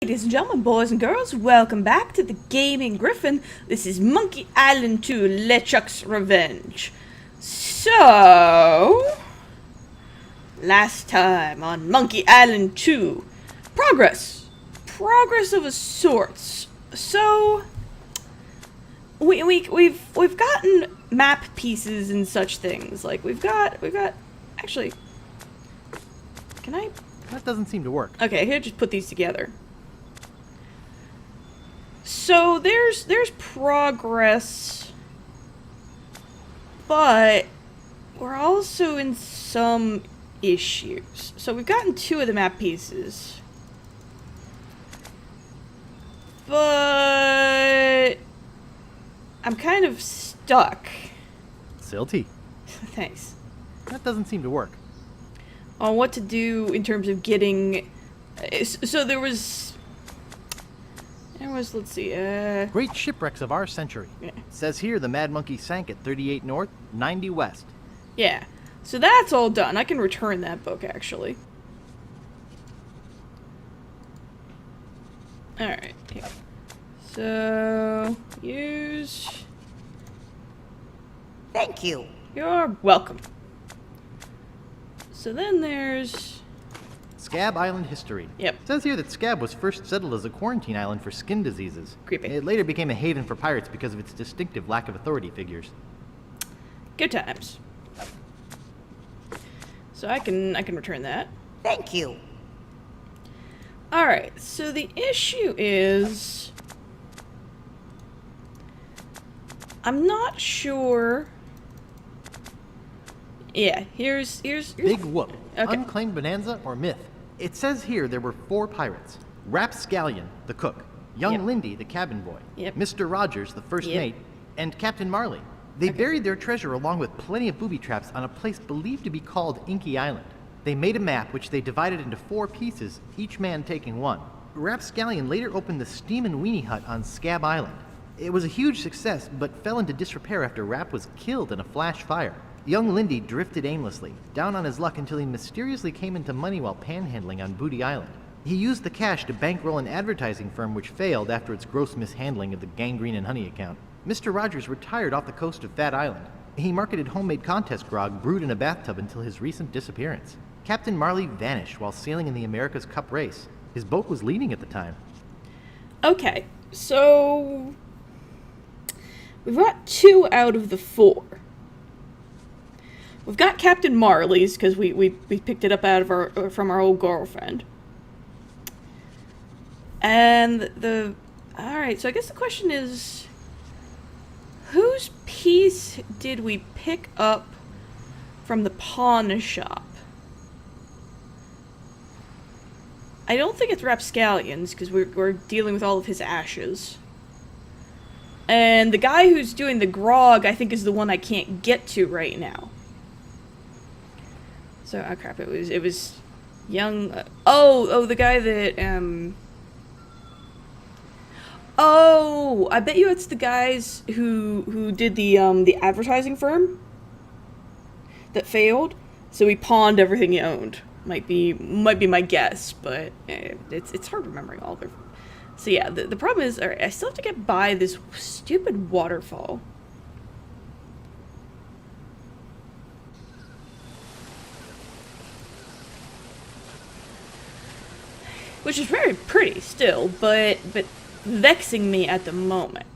Ladies and gentlemen, boys and girls, welcome back to the Gaming Gryphon. This is Monkey Island 2 LeChuck's Revenge. So, last time on Monkey Island 2, progress of a sorts. So, we've gotten map pieces and such things. Like we've got actually. Can I? That doesn't seem to work. Okay, here, just put these together. So there's progress, but we're also in some issues. So we've gotten 2 of the map pieces, but I'm kind of stuck. Silty. Thanks. That doesn't seem to work. On what to do in terms of getting. So there was, let's see, Great shipwrecks of our century. Yeah. Says here the Mad Monkey sank at 38 north, 90 west. Yeah. So that's all done. I can return that book, actually. Alright, here. So, use... Thank you. You're welcome. So then there's... Scab Island history. Yep. Says here that Scab was first settled as a quarantine island for skin diseases. Creepy. It later became a haven for pirates because of its distinctive lack of authority figures. Good times. So I can return that. Thank you. Alright, so the issue is... I'm not sure... Yeah, here's... Big whoop. Okay. Unclaimed bonanza or myth? It says here there were 4 pirates. Rapscallion, the cook. Young Yep. Lindy, the cabin boy. Yep. Mr. Rogers, the first Yep. mate. And Captain Marley. They buried their treasure along with plenty of booby traps on a place believed to be called Inky Island. They made a map which they divided into 4 pieces, each man taking one. Rapscallion later opened the Steam and Weenie Hut on Scab Island. It was a huge success, but fell into disrepair after Rap was killed in a flash fire. Young Lindy drifted aimlessly, down on his luck until he mysteriously came into money while panhandling on Booty Island. He used the cash to bankroll an advertising firm which failed after its gross mishandling of the Gangrene and Honey account. Mr. Rogers retired off the coast of Fat Island. He marketed homemade contest grog brewed in a bathtub until his recent disappearance. Captain Marley vanished while sailing in the America's Cup race. His boat was leading at the time. Okay, so... We've got 2 out of the 4. We've got Captain Marley's, because we picked it up out of from our old girlfriend. And the... Alright, so I guess the question is... Whose piece did we pick up from the pawn shop? I don't think it's Rapscallion's, because we're dealing with all of his ashes. And the guy who's doing the grog, I think, is the one I can't get to right now. So, oh crap, it was young, the guy that, oh, I bet you it's the guys who did the advertising firm that failed, so he pawned everything he owned. Might be my guess, but it's hard remembering all of it. So yeah, the problem is, I still have to get by this stupid waterfall. Which is very pretty still, but vexing me at the moment.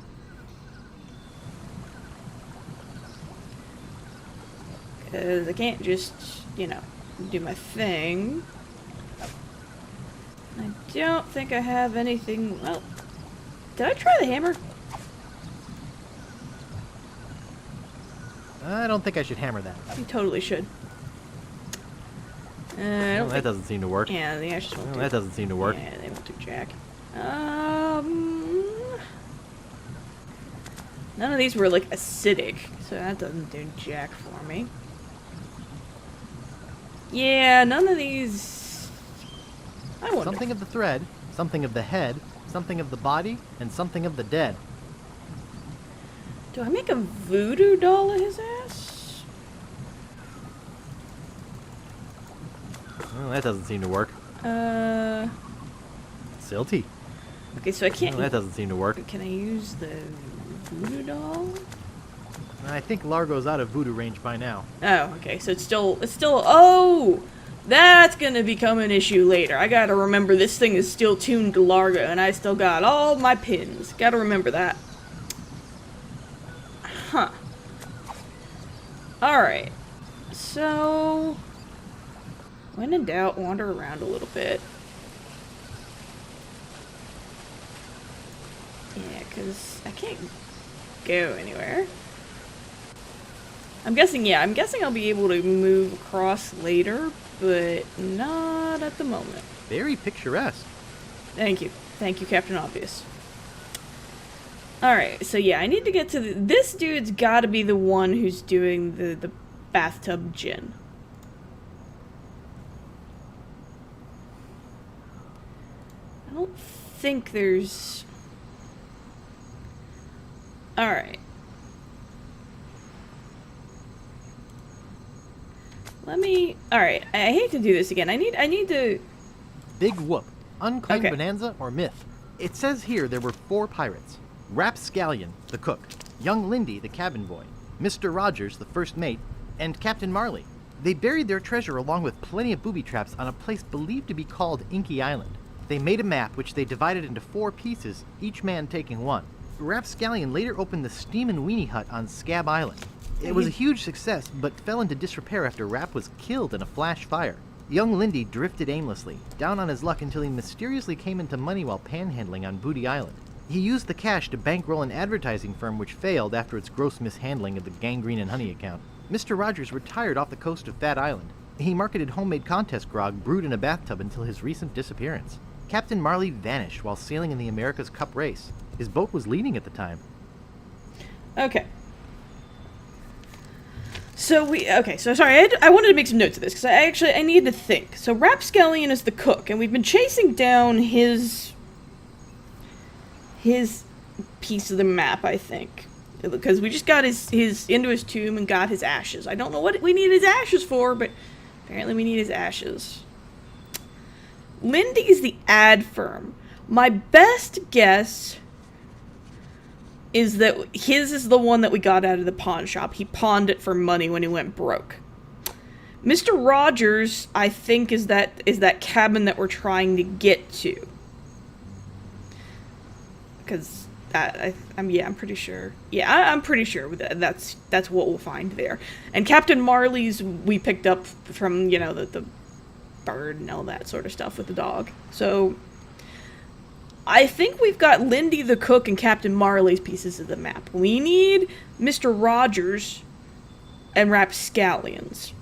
Because I can't just, do my thing. I don't think I have anything... Well, did I try the hammer? I don't think I should hammer that. You totally should. I don't Well, that think... doesn't seem to work. Yeah, the ashes won't Well, do. that doesn't seem to work. Yeah, they won't do jack. None of these were, like, acidic, so that doesn't do jack for me. Yeah, none of these... I wonder. Something of the thread, something of the head, something of the body, and something of the dead. Do I make a voodoo doll of his ass? Well, that doesn't seem to work. Uh... Silty. Okay, so I can't... Well, that doesn't seem to work. Can I use the voodoo doll? I think Largo's out of voodoo range by now. Oh, okay, so it's still, oh! That's gonna become an issue later. I gotta remember this thing is still tuned to Largo, and I still got all my pins. Gotta remember that. Huh. Alright. So... when in doubt, wander around a little bit. Yeah, because I can't go anywhere. I'm guessing I'll be able to move across later, but not at the moment. Very picturesque. Thank you. Thank you, Captain Obvious. Alright, so yeah, I need to get to this dude's gotta be the one who's doing the bathtub gin. I don't think there's... Alright. Let me... Alright, I hate to do this again. I need to... Big whoop. Unclaimed Okay. bonanza or myth? It says here there were 4 pirates. Rapscallion, the cook. Young Lindy, the cabin boy. Mr. Rogers, the first mate. And Captain Marley. They buried their treasure along with plenty of booby traps on a place believed to be called Inky Island. They made a map which they divided into 4 pieces, each man taking one. Rapscallion later opened the Steam and Weenie Hut on Scab Island. It was a huge success, but fell into disrepair after Rap was killed in a flash fire. Young Lindy drifted aimlessly, down on his luck until he mysteriously came into money while panhandling on Booty Island. He used the cash to bankroll an advertising firm which failed after its gross mishandling of the Gangrene and Honey account. Mr. Rogers retired off the coast of Fat Island. He marketed homemade contest grog brewed in a bathtub until his recent disappearance. Captain Marley vanished while sailing in the America's Cup race. His boat was leading at the time. Okay. So sorry, I wanted to make some notes of this, because I needed to think. So Rapscallion is the cook, and we've been chasing down his piece of the map, I think. Because we just got his into his tomb and got his ashes. I don't know what we need his ashes for, but apparently we need his ashes. Lindy's the ad firm. My best guess is that his is the one that we got out of the pawn shop. He pawned it for money when he went broke. Mr. Rogers, I think, is that cabin that we're trying to get to. Because I'm pretty sure. Yeah, I'm pretty sure that's what we'll find there. And Captain Marley's we picked up from, the bird and all that sort of stuff with the dog. So I think we've got Lindy the cook and Captain Marley's pieces of the map. We need Mr. Rogers and Rapscallions.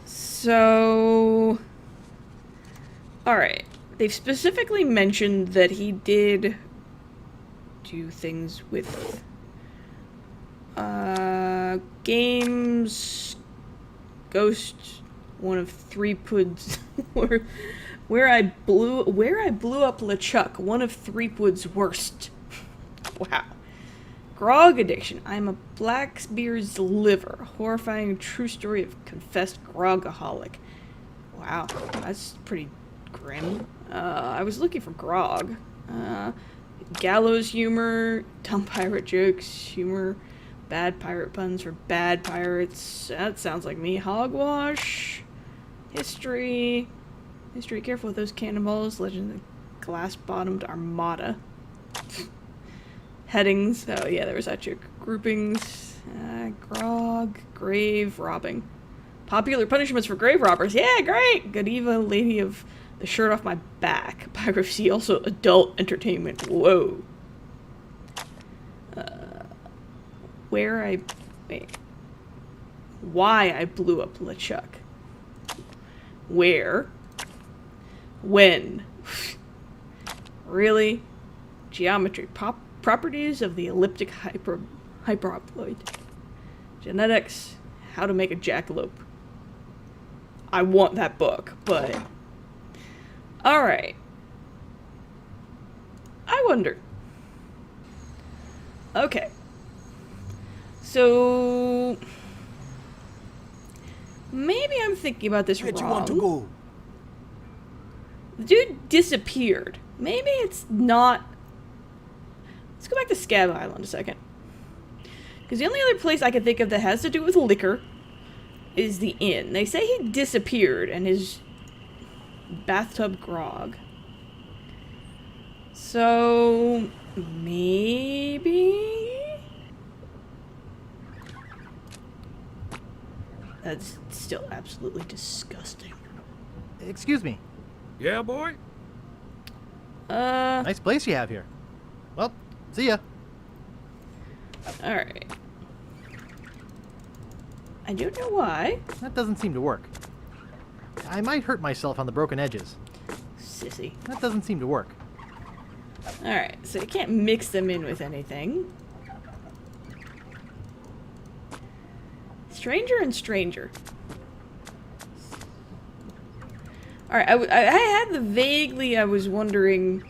So, alright. They've specifically mentioned that he did do things with games, Ghost, one of 3 puds, where I blew up LeChuck, one of 3 puds worst. Wow. Grog addiction. I'm a Blackbeard's liver. Horrifying true story of confessed grogaholic. Wow, that's pretty grim. I was looking for grog. Gallows humor, dumb pirate jokes, humor, bad pirate puns for bad pirates. That sounds like me. Hogwash. History. Careful with those cannonballs. Legend of the glass-bottomed armada. Headings. Oh yeah, there was that joke. Groupings. Grog. Grave robbing. Popular punishments for grave robbers. Yeah, great! Godiva, lady of the shirt off my back. Piracy, also adult entertainment. Whoa. Why I blew up LeChuck. Where? When? Really? Geometry. Properties of the elliptic hyperoploid. Genetics. How to make a jackalope. I want that book, but... Alright. I wonder. Okay. So... maybe I'm thinking about this Where'd wrong. you want to go? The dude disappeared. Maybe it's not... Let's go back to Scab Island a second. Because the only other place I can think of that has to do with liquor is the inn. They say he disappeared and his bathtub grog. So... maybe... That's still absolutely disgusting. Excuse me. Yeah, boy? Nice place you have here. Well, see ya. Alright. I don't know why. That doesn't seem to work. I might hurt myself on the broken edges. Sissy. That doesn't seem to work. Alright, so you can't mix them in with anything. Stranger and stranger. Alright, I had the vaguely, I was wondering...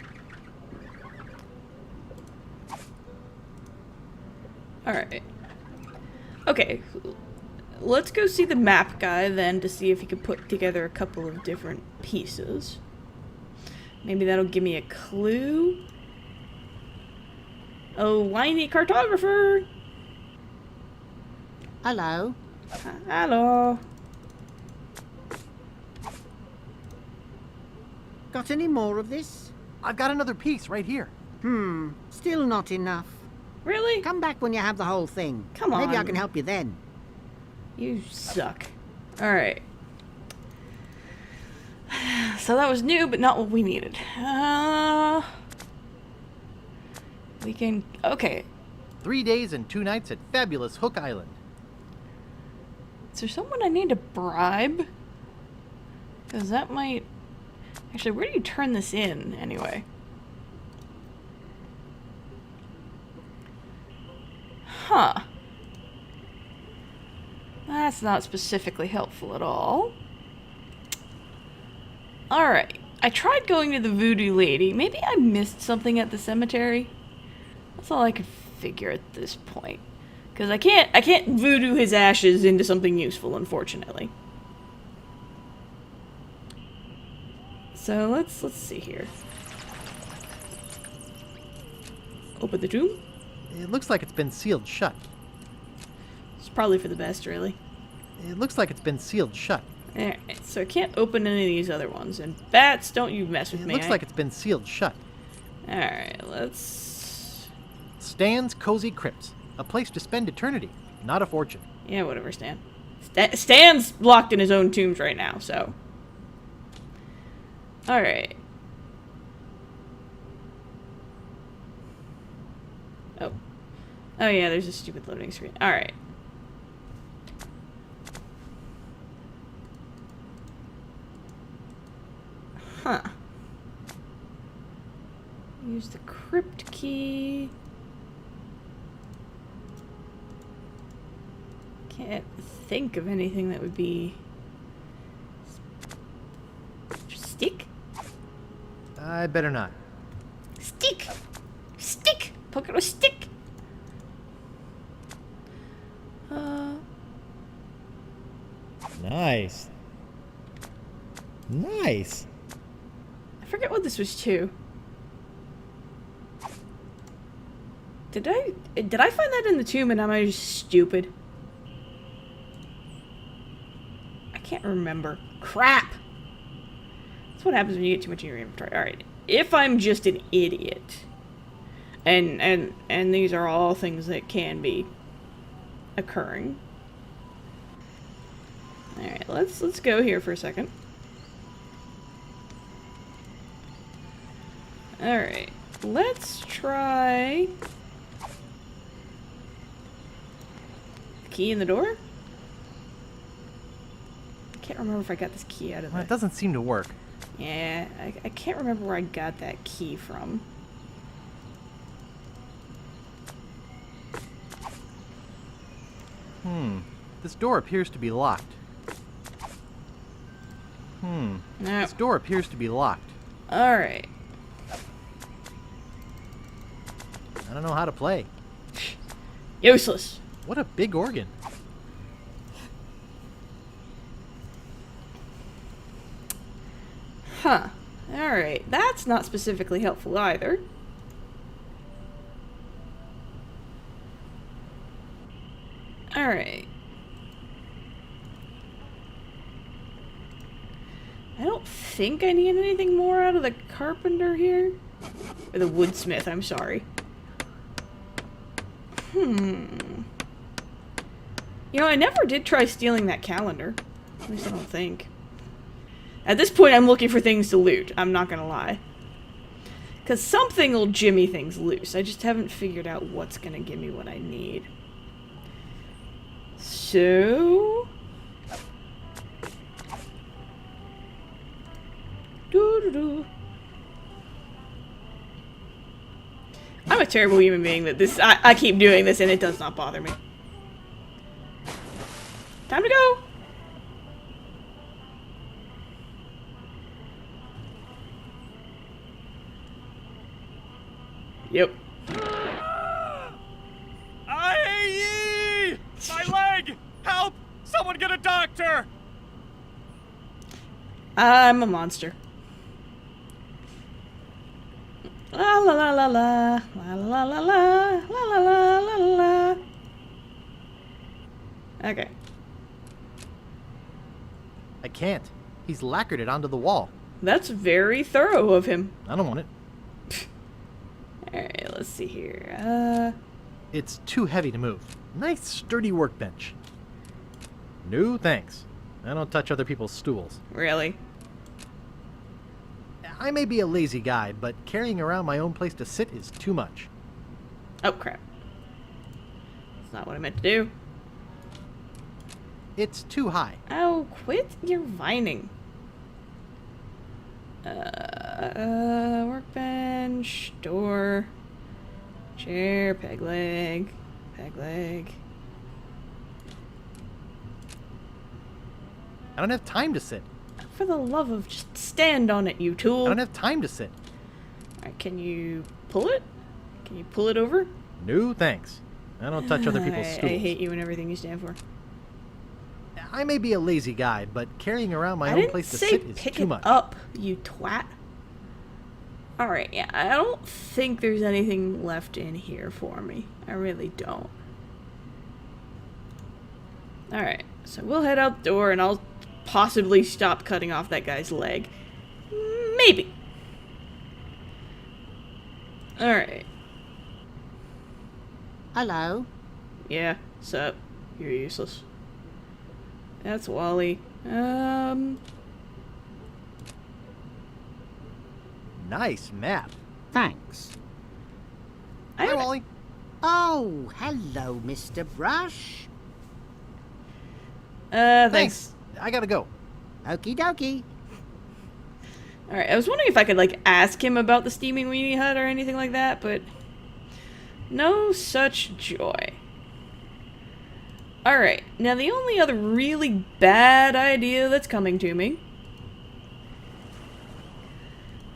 Alright. Okay. Let's go see the map guy then to see if he can put together a couple of different pieces. Maybe that'll give me a clue. Oh, whiny cartographer! Hello. Hello. Got any more of this? I've got another piece right here. Still not enough. Really? Come back when you have the whole thing. Come Maybe I on. can help you then. You suck. Alright. So that was new, but not what we needed. We can... Okay. 3 days and 2 nights at fabulous Hook Island. Is there someone I need to bribe? Because that might... Actually, where do you turn this in, anyway? Huh. That's not specifically helpful at all. Alright. I tried going to the voodoo lady. Maybe I missed something at the cemetery. That's all I could figure at this point. Because I can't voodoo his ashes into something useful, unfortunately. So let's see here. Open the tomb. It looks like it's been sealed shut. It's probably for the best, really. It looks like it's been sealed shut. Alright, so I can't open any of these other ones. And bats, don't you mess with It me. looks like it's been sealed shut. Alright, let's... Stan's Cozy Crypts. A place to spend eternity, not a fortune. Yeah, whatever, Stan. Stan's locked in his own tombs right now, so... Alright. Oh. Oh yeah, there's a stupid loading screen. Alright. Huh. Use the crypt key. Can't think of anything that would be... Stick? I better not. Stick! Stick! Poke it with a stick! Nice. Nice. I forget what this was to. Did I find that in the tomb and am I just stupid? I can't remember. Crap! That's what happens when you get too much in your inventory. Alright. If I'm just an idiot, and these are all things that can be occurring. Alright, let's go here for a second. Alright. Let's try... Key in the door? I can't remember if I got this key out of Well, it. it doesn't seem to work. Yeah, I can't remember where I got that key from. This door appears to be locked. No. This door appears to be locked. Alright. I don't know how to play. Useless. What a big organ. Huh. Alright, that's not specifically helpful either. Alright. I don't think I need anything more out of the carpenter here. Or the woodsmith, I'm sorry. You know, I never did try stealing that calendar. At least I don't think. At this point, I'm looking for things to loot. I'm not gonna lie. Because something will jimmy things loose. I just haven't figured out what's gonna give me what I need. So... Doo-doo-doo. I'm a terrible human being that this- I keep doing this and it does not bother me. Time to go! Yep. Aye! My leg! Help! Someone get a doctor! I'm a monster. La la la la la la la la la la la la la. Okay. I can't. He's lacquered it onto the wall. That's very thorough of him. I don't want it. Alright, let's see here. It's too heavy to move. Nice sturdy workbench. No thanks. I don't touch other people's stools. Really? I may be a lazy guy, but carrying around my own place to sit is too much. Oh, crap. That's not what I meant to do. It's too high. Oh, quit your whining. Workbench, door, chair, peg leg, peg leg. I don't have time to sit. For the love of, just stand on it, you I tool. don't have time to sit. Alright, can you pull it? Can you pull it over? No thanks. I don't touch other people's stools. I hate you and everything you stand for. I may be a lazy guy, but carrying around my I own didn't place to say sit is pick too it much. up, you twat. Alright, yeah, I don't think there's anything left in here for me. I really don't. Alright, so we'll head out the door and I'll possibly stop cutting off that guy's leg. Maybe. Alright. Hello. Yeah, sup? You're useless. That's Wally. Nice map. Thanks. Hi, Wally. Oh, hello, Mr. Brush. Thanks. I gotta go. Okie dokie. Alright, I was wondering if I could, like, ask him about the steaming weenie hut or anything like that, but no such joy. Alright, now the only other really bad idea that's coming to me,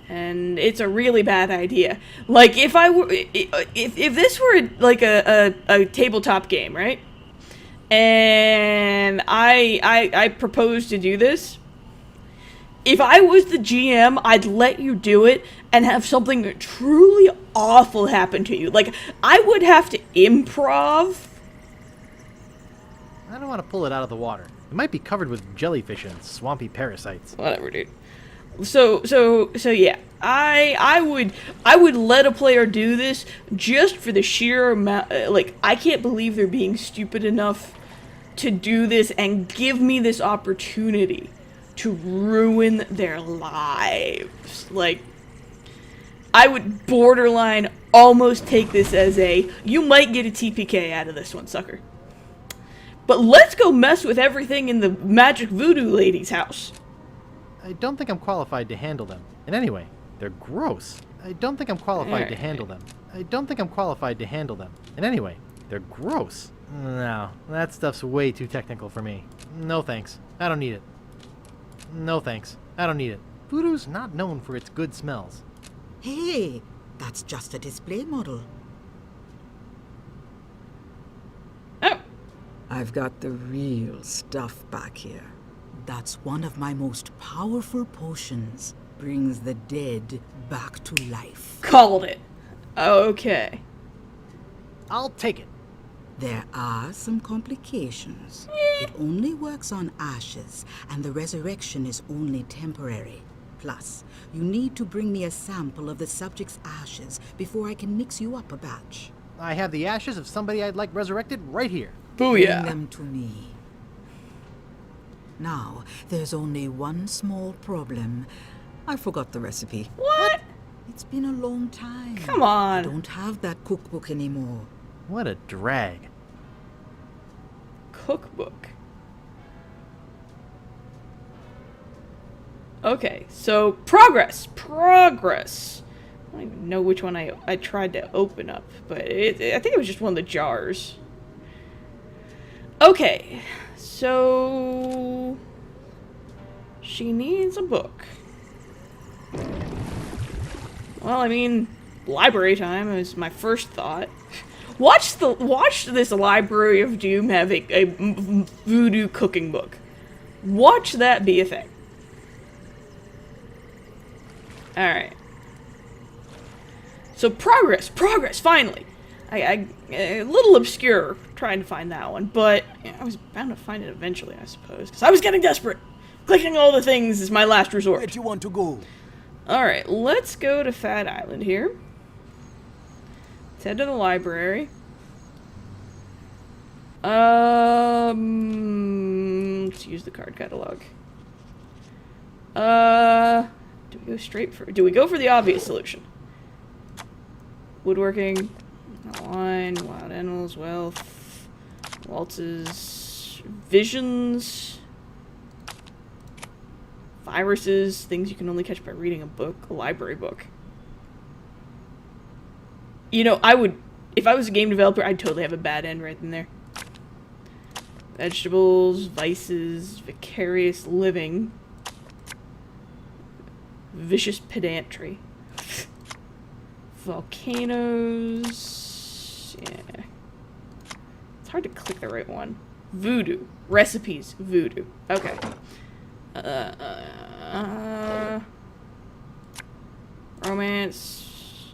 and it's a really bad idea. Like, if I were, if this were, like, a tabletop game, right? And I proposed to do this. If I was the GM, I'd let you do it and have something truly awful happen to you. Like, I would have to improv. I don't want to pull it out of the water. It might be covered with jellyfish and swampy parasites. Whatever, dude. So yeah. I would let a player do this just for the sheer amount. Like, I can't believe they're being stupid enough to do this and give me this opportunity to ruin their lives. Like, I would borderline almost take this as a, you might get a TPK out of this one, sucker. But let's go mess with everything in the magic voodoo lady's house. I don't think I'm qualified to handle them. And anyway, they're gross. I don't think I'm qualified to handle them. I don't think I'm qualified to handle them. And anyway, they're gross. No, that stuff's way too technical for me. No thanks. I don't need it. No thanks. I don't need it. Voodoo's not known for its good smells. Hey, that's just a display model. Oh. I've got the real stuff back here. That's one of my most powerful potions. brings the dead back to life. Called it. Okay. I'll take it. There are some complications. It only works on ashes, and the resurrection is only temporary. Plus, you need to bring me a sample of the subject's ashes before I can mix you up a batch. I have the ashes of somebody I'd like resurrected right here. Bring Booyah. them to me. Now, there's only one small problem. I forgot the recipe. What? It's been a long time. Come on. I don't have that cookbook anymore. What a drag. Cookbook. Okay, so progress. Progress. I don't even know which one I tried to open up, but I think it was just one of the jars. Okay, so she needs a book. Well, I mean, library time is my first thought. Watch this Library of Doom have a voodoo cooking book. Watch that be a thing. Alright. So progress, finally. A little obscure trying to find that one, but I was bound to find it eventually, I suppose, because I was getting desperate. Clicking all the things is my last resort. Where do you want to go? Alright, let's go to Fat Island here. Let's head to the library. Let's use the card catalog. Do we go straight for... Do we go for the obvious solution? Woodworking, wine, wild animals, wealth, waltzes, visions, viruses, things you can only catch by reading a book, a library book. You know, if I was a game developer, I'd totally have a bad end right in there. Vegetables, vices, vicarious living, vicious pedantry. Volcanoes. Yeah. It's hard to click the right one. Voodoo. Recipes. Voodoo. Okay. Romance.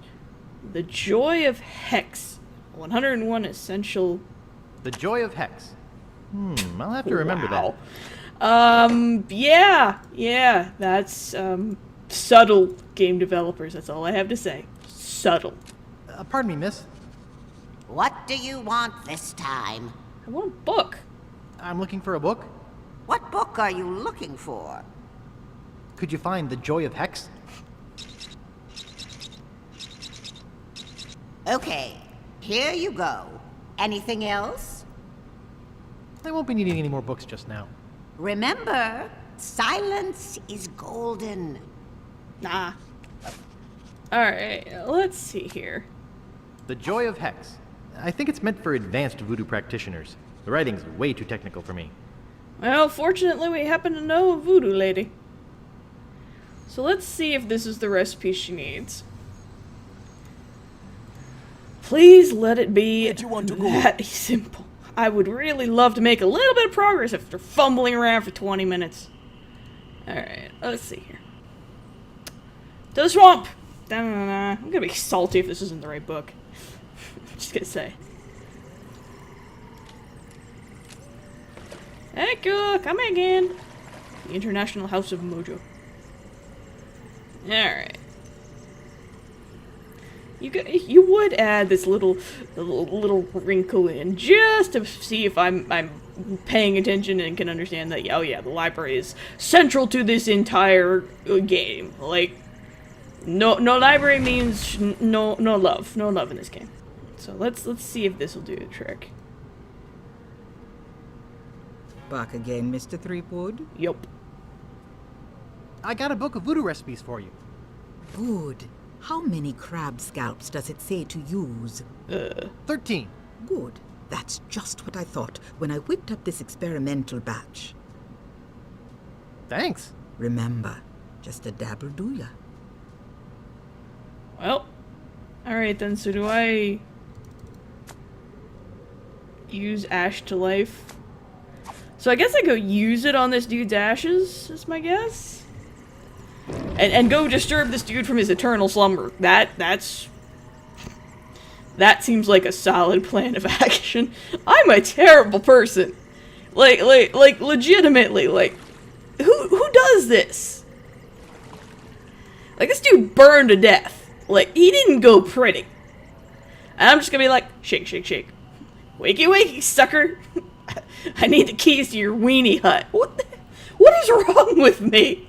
The Joy of Hex. 101 essential. The Joy of Hex. I'll have to remember Wow. that. Yeah, that's, subtle game developers, that's all I have to say. Subtle. Pardon me, miss. What do you want this time? I want a book. I'm looking for a book. What book are you looking for? Could you find The Joy of Hex? Okay, here you go. Anything else? I won't be needing any more books just now. Remember, silence is golden. Nah. Alright, let's see here. The Joy of Hex. I think it's meant for advanced voodoo practitioners. The writing's way too technical for me. Well, fortunately we happen to know a voodoo lady. So let's see if this is the recipe she needs. Please let it be Where do you want to go? that simple. I would really love to make a little bit of progress after fumbling around for 20 minutes. Alright, let's see here. To the swamp! Da-na-na-na. I'm gonna be salty if this isn't the right book. Just gonna say. Hey, come again. The International House of Mojo. Alright. You would add this little wrinkle in just to see if I'm paying attention and can understand that, oh yeah, the library is central to this entire game. Like, no library means no love in this game. So let's see if this will do the trick. Back again, Mr. Threepwood? Yup. I got a book of voodoo recipes for you. Good. How many crab scalps does it say to use? 13. Good. That's just what I thought when I whipped up this experimental batch. Thanks. Remember, just a dabble do ya? Well, alright then, so do I use ash to life? So I guess I go use it on this dude's ashes, is my guess? and go disturb this dude from his eternal slumber. That seems like a solid plan of action. I'm a terrible person. Like legitimately, like, who does this? Like, this dude burned to death. Like, he didn't go pretty. And I'm just gonna be like, shake, shake, shake. Wakey, wakey, sucker. I need the keys to your weenie hut. What is wrong with me?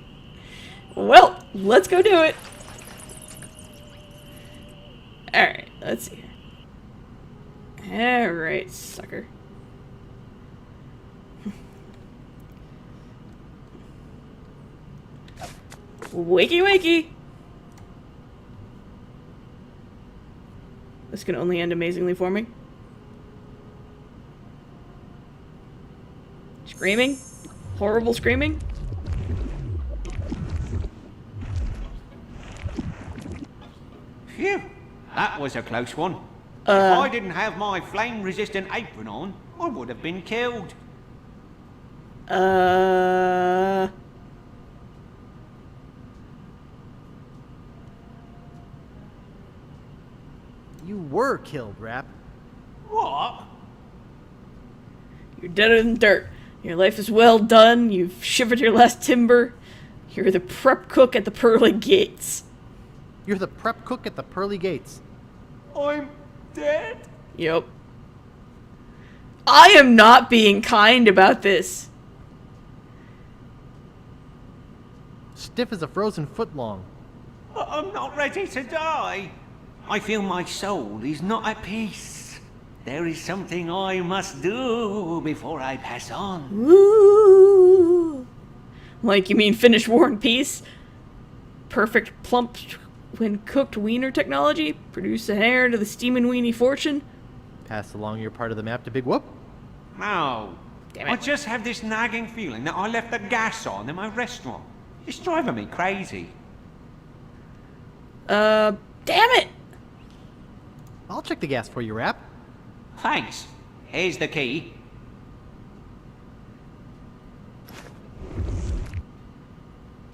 Well, let's go do it. Alright, let's see here. Alright, sucker. Wakey, wakey. This can only end amazingly for me. Screaming? Horrible screaming? Phew, that was a close one. If I didn't have my flame-resistant apron on, I would have been killed. You were killed, Rap. What? You're deader than dirt. Your life is well done. You've shivered your last timber. You're the prep cook at the pearly gates. You're the prep cook at the pearly gates. I'm dead? Yep. I am not being kind about this. Stiff as a frozen foot long. I'm not ready to die. I feel my soul is not at peace. There is something I must do before I pass on. Ooh. Like, you mean finish War and Peace? Perfect plump when cooked wiener technology? Produce an heir to the steamin' weenie fortune? Pass along your part of the map to Big Whoop. No. Damn it. I just have this nagging feeling that I left the gas on in my restaurant. It's driving me crazy. Damn it! I'll check the gas for you, Rap. Thanks. Here's the key.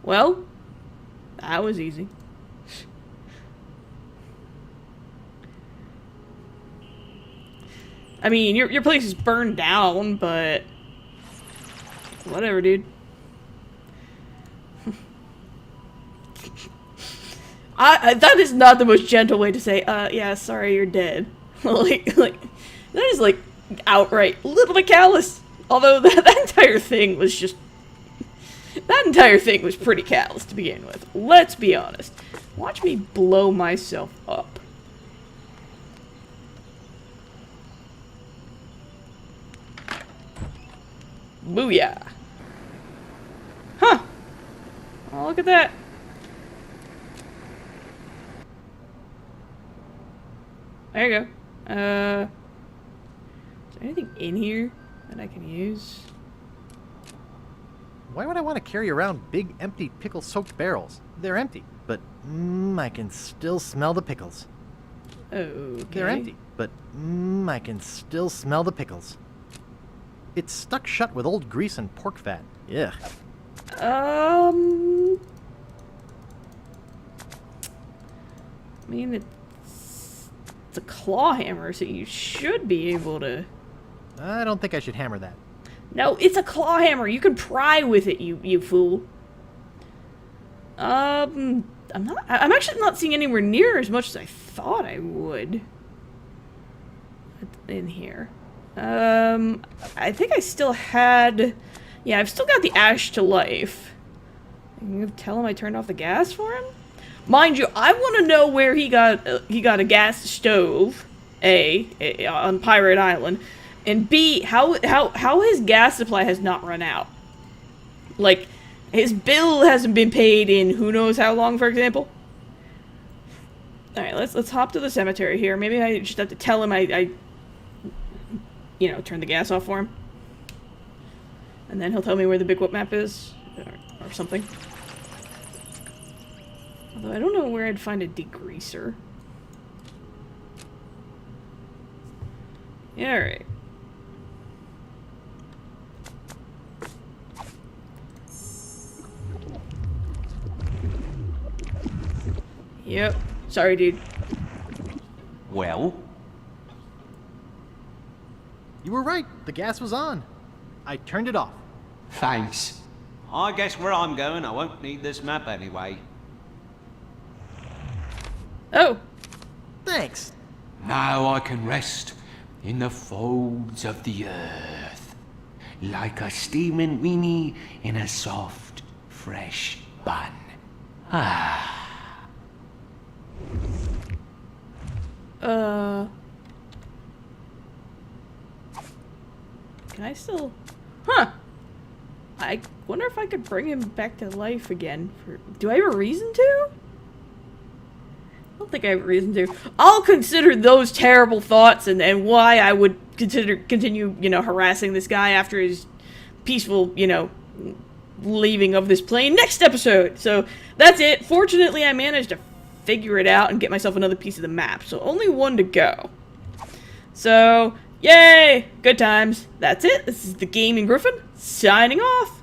Well, that was easy. I mean, your place is burned down, but whatever, dude. That is not the most gentle way to say, yeah, sorry, you're dead. like, that is, like, outright a little bit callous. Although that entire thing was just... That entire thing was pretty callous to begin with. Let's be honest. Watch me blow myself up. Booyah. Huh. Oh, look at that. There you go. Is there anything in here that I can use? Why would I want to carry around big, empty, pickle-soaked barrels? They're empty, but I can still smell the pickles. Okay. They're empty, but I can still smell the pickles. It's stuck shut with old grease and pork fat. Ugh. I mean, it's a claw hammer, so you should be able to... I don't think I should hammer that. No, it's a claw hammer. You can pry with it, you fool. I'm actually not seeing anywhere near as much as I thought I would. In here. I think I still had... Yeah, I've still got the ash to life. Can you tell him I turned off the gas for him? Mind you, I want to know where he got a gas stove, A, on Pirate Island, and B, how his gas supply has not run out. Like, his bill hasn't been paid in who knows how long, for example. Alright, let's hop to the cemetery here. Maybe I just have to tell him I you know, turn the gas off for him. And then he'll tell me where the Big Whoop map is, or something. Although I don't know where I'd find a degreaser. Yeah, alright. Yep. Sorry, dude. Well, You were right. The gas was on. I turned it off. thanks. I guess where I'm going, I won't need this map anyway. Oh. Thanks. Now I can rest in the folds of the earth, like a steaming weenie in a soft, fresh bun. Can I still... Huh. I wonder if I could bring him back to life again. Do I have a reason to? I don't think I have a reason to. I'll consider those terrible thoughts and why I would continue, you know, harassing this guy after his peaceful, you know, leaving of this plane next episode. So that's it. Fortunately, I managed to figure it out and get myself another piece of the map. So only one to go. So, yay! Good times. That's it. This is the Gaming Gryphon, signing off.